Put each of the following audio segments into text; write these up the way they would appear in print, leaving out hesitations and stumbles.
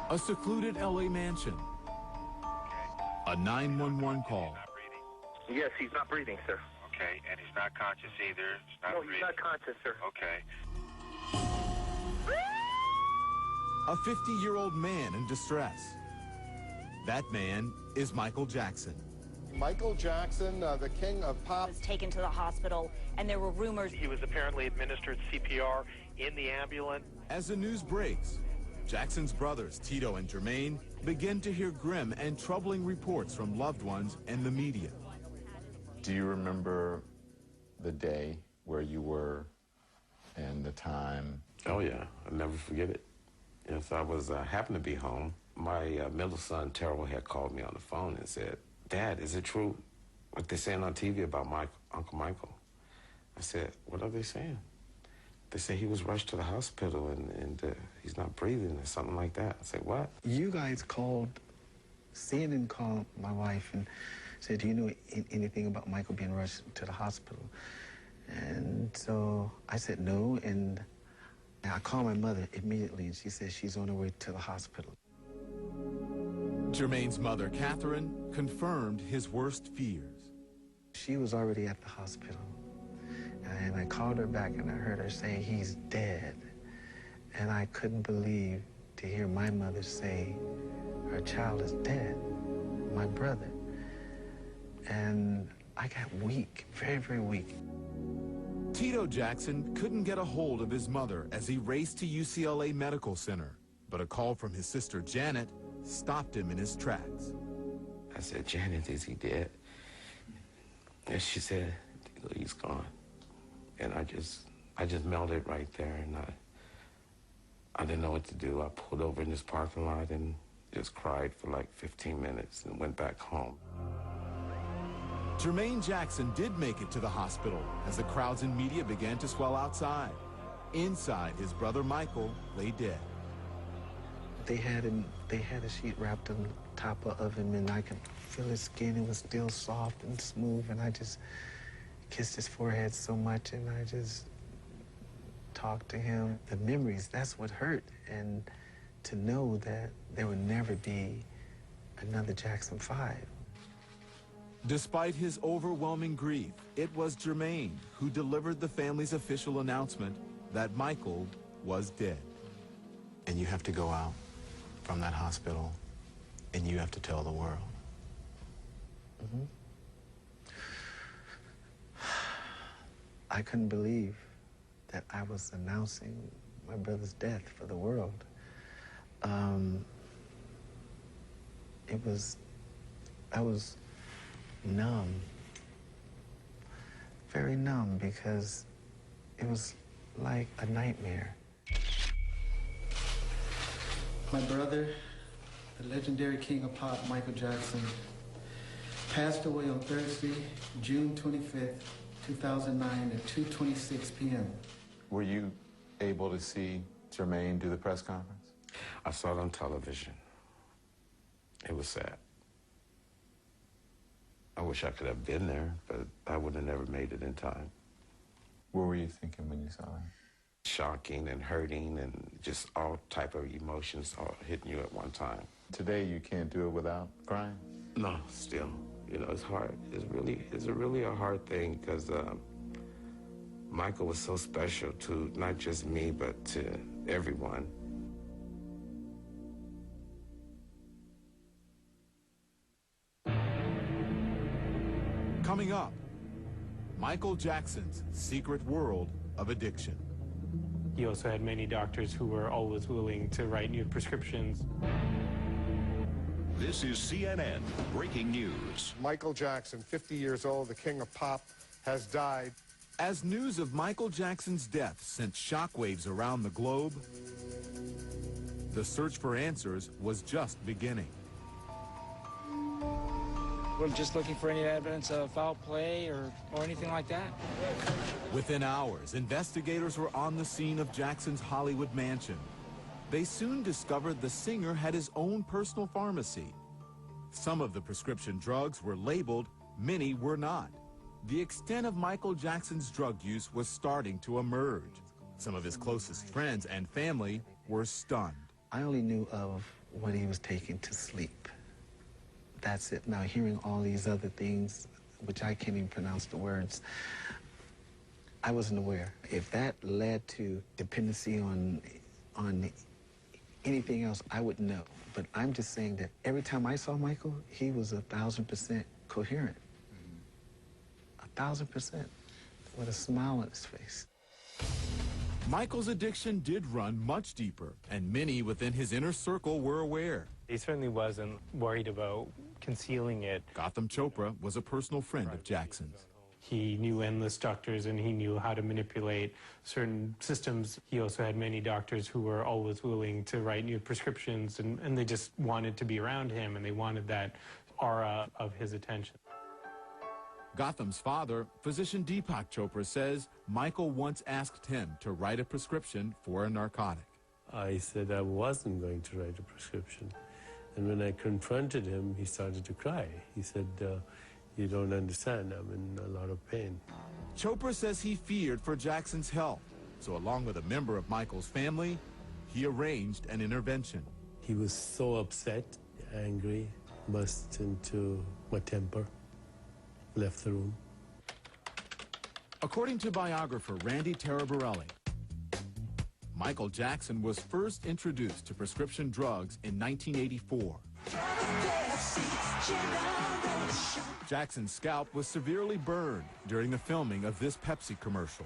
A secluded LA mansion. A 911 call. Yes, he's not breathing, sir. Okay, and he's not conscious either. He's not conscious, sir. Okay. A 50-year-old man in distress. That man is Michael Jackson. Michael Jackson, the king of pop. Was taken to the hospital, and there were rumors. He was apparently administered CPR in the ambulance. As the news breaks, Jackson's brothers, Tito and Jermaine, begin to hear grim and troubling reports from loved ones and the media. Do you remember the day where you were and the time? Oh, yeah. I'll never forget it. Yes, I was happened to be home. My middle son, Terrell, had called me on the phone and said, "Dad, is it true what they're saying on TV about Uncle Michael?" I said, "What are they saying?" They say he was rushed to the hospital and he's not breathing or something like that. I said, "What?" You guys called, CNN called my wife and said, "Do you know anything about Michael being rushed to the hospital?" And so I said no, and I called my mother immediately, and she said she's on her way to the hospital. Jermaine's mother, Catherine, confirmed his worst fears. She was already at the hospital, and I called her back, and I heard her say, "He's dead." And I couldn't believe to hear my mother say her child is dead, my brother. And I got weak, very, very weak. Tito Jackson couldn't get a hold of his mother as he raced to UCLA Medical Center, but a call from his sister Janet stopped him in his tracks. I said, "Janet, is he dead?" And she said, "He's gone." And I just melted right there, and I didn't know what to do. I pulled over in this parking lot and just cried for like 15 minutes and went back home. Jermaine Jackson did make it to the hospital as the crowds and media began to swell outside. Inside, his brother Michael lay dead. They had a sheet wrapped on top of him, and I could feel his skin. It was still soft and smooth, and I just kissed his forehead so much, and I just talked to him. The memories, that's what hurt, and to know that there would never be another Jackson 5. Despite his overwhelming grief, it was Jermaine who delivered the family's official announcement that Michael was dead. And you have to go out from that hospital, and you have to tell the world. I couldn't believe that I was announcing my brother's death for the world. I was numb, very numb, because it was like a nightmare. My brother, the legendary king of pop, Michael Jackson, passed away on Thursday, June 25th, 2009 at 2:26 p.m. Were you able to see Jermaine do the press conference? I saw it on television. It was sad. I wish I could have been there, but I would have never made it in time. What were you thinking when you saw it? Shocking and hurting and just all type of emotions all hitting you at one time. Today you can't do it without crying? No, still. You know, it's hard. It's really a hard thing because Michael was so special to not just me, but to everyone. Coming up, Michael Jackson's secret world of addiction. He also had many doctors who were always willing to write new prescriptions. This is CNN Breaking News. Michael Jackson, 50 years old, the king of pop, has died. As news of Michael Jackson's death sent shockwaves around the globe, the search for answers was just beginning. We're just looking for any evidence of foul play or anything like that. Within hours, investigators were on the scene of Jackson's Hollywood mansion. They soon discovered the singer had his own personal pharmacy. Some of the prescription drugs were labeled, many were not. The extent of Michael Jackson's drug use was starting to emerge. Some of his closest friends and family were stunned. I only knew of what he was taking to sleep. That's it. Now, hearing all these other things, which I can't even pronounce the words, I wasn't aware. If that led to dependency on anything else, I wouldn't know. But I'm just saying that every time I saw Michael, he was 1,000% coherent. 1,000%, with a smile on his face. Michael's addiction did run much deeper, and many within his inner circle were aware. He certainly wasn't worried about concealing it. Gautam Chopra was a personal friend of Jackson's. He knew endless doctors, and he knew how to manipulate certain systems. He also had many doctors who were always willing to write new prescriptions, and they just wanted to be around him, and they wanted that aura of his attention. Gautam's father, physician Deepak Chopra, says Michael once asked him to write a prescription for a narcotic. I said I wasn't going to write a prescription. And when I confronted him, he started to cry. He said, you don't understand, I'm in a lot of pain. Chopra says he feared for Jackson's health, so along with a member of Michael's family, he arranged an intervention. He was so upset, angry, burst into my temper, left the room. According to biographer Randy Taraborelli, Michael Jackson was first introduced to prescription drugs in 1984. Jackson's scalp was severely burned during the filming of this Pepsi commercial.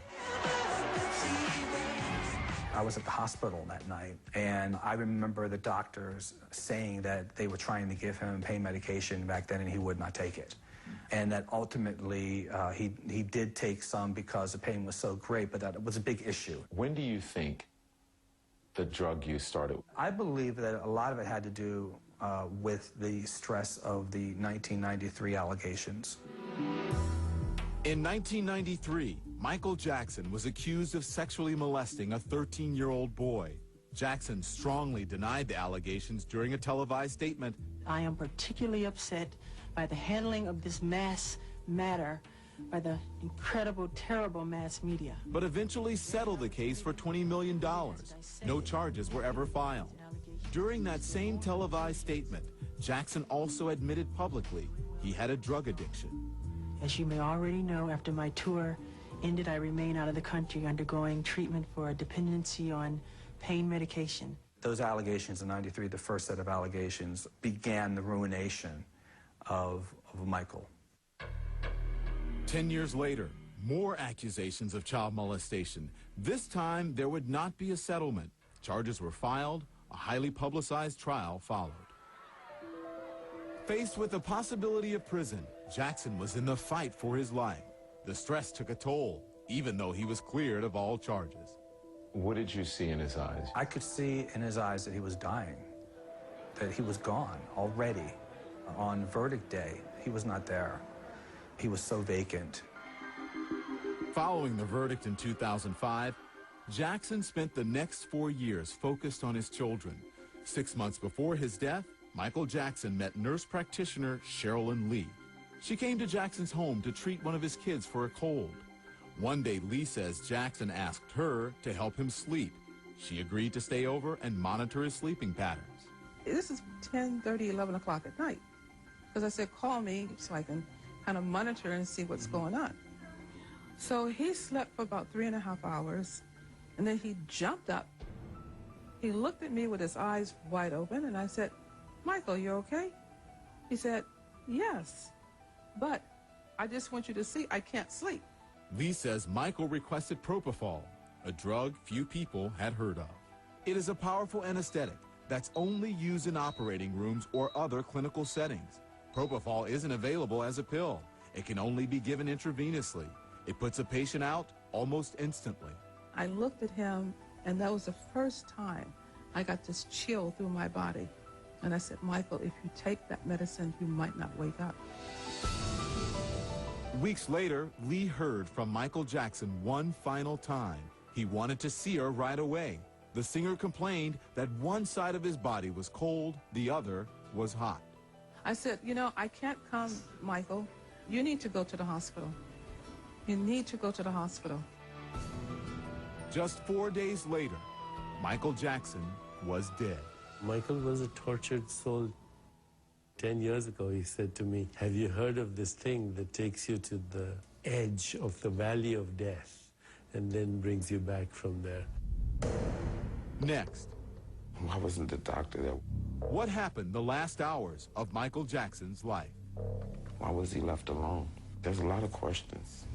I was at the hospital that night, and I remember the doctors saying that they were trying to give him pain medication back then, and he would not take it. And that ultimately he did take some because the pain was so great, but that was a big issue. When do you think the drug use started? I believe that a lot of it had to do with the stress of the 1993 allegations. In 1993, Michael Jackson was accused of sexually molesting a 13-year-old boy. Jackson strongly denied the allegations during a televised statement. I am particularly upset by the handling of this mass matter by the incredible, terrible mass media. But eventually settled the case for $20 million. No charges were ever filed. During that same televised statement, Jackson also admitted publicly he had a drug addiction. As you may already know, after my tour ended, I remain out of the country undergoing treatment for a dependency on pain medication. Those allegations in '93, the first set of allegations, began the ruination of Michael. 10 years later, more accusations of child molestation. This time, there would not be a settlement. Charges were filed. A highly publicized trial followed. Faced with the possibility of prison, Jackson was in the fight for his life. The stress took a toll, even though he was cleared of all charges. What did you see in his eyes? I could see in his eyes that he was dying, that he was gone already. On verdict day, he was not there. He was so vacant. Following the verdict in 2005, Jackson spent the next 4 years focused on his children. 6 months before his death, Michael Jackson met nurse practitioner Sherilyn Lee. She came to Jackson's home to treat one of his kids for a cold. One day, Lee says Jackson asked her to help him sleep. She agreed to stay over and monitor his sleeping patterns. This is 10:30, 11 o'clock at night. Because I said, call me so I can kind of monitor and see what's going on. So he slept for about 3.5 hours. And then he jumped up. He looked at me with his eyes wide open, and I said, Michael, you okay? He said, yes, but I just want you to see I can't sleep. Lee says Michael requested propofol, a drug few people had heard of. It is a powerful anesthetic that's only used in operating rooms or other clinical settings. Propofol isn't available as a pill. It can only be given intravenously. It puts a patient out almost instantly. I looked at him, and that was the first time I got this chill through my body. And I said, Michael, if you take that medicine, you might not wake up. Weeks later, Lee heard from Michael Jackson one final time. He wanted to see her right away. The singer complained that one side of his body was cold, the other was hot. I said, you know, I can't come, Michael. You need to go to the hospital. You need to go to the hospital. Just 4 days later, Michael Jackson was dead. Michael was a tortured soul. 10 years ago, he said to me, have you heard of this thing that takes you to the edge of the valley of death and then brings you back from there? Next. Why wasn't the doctor there? What happened the last hours of Michael Jackson's life? Why was he left alone? There's a lot of questions.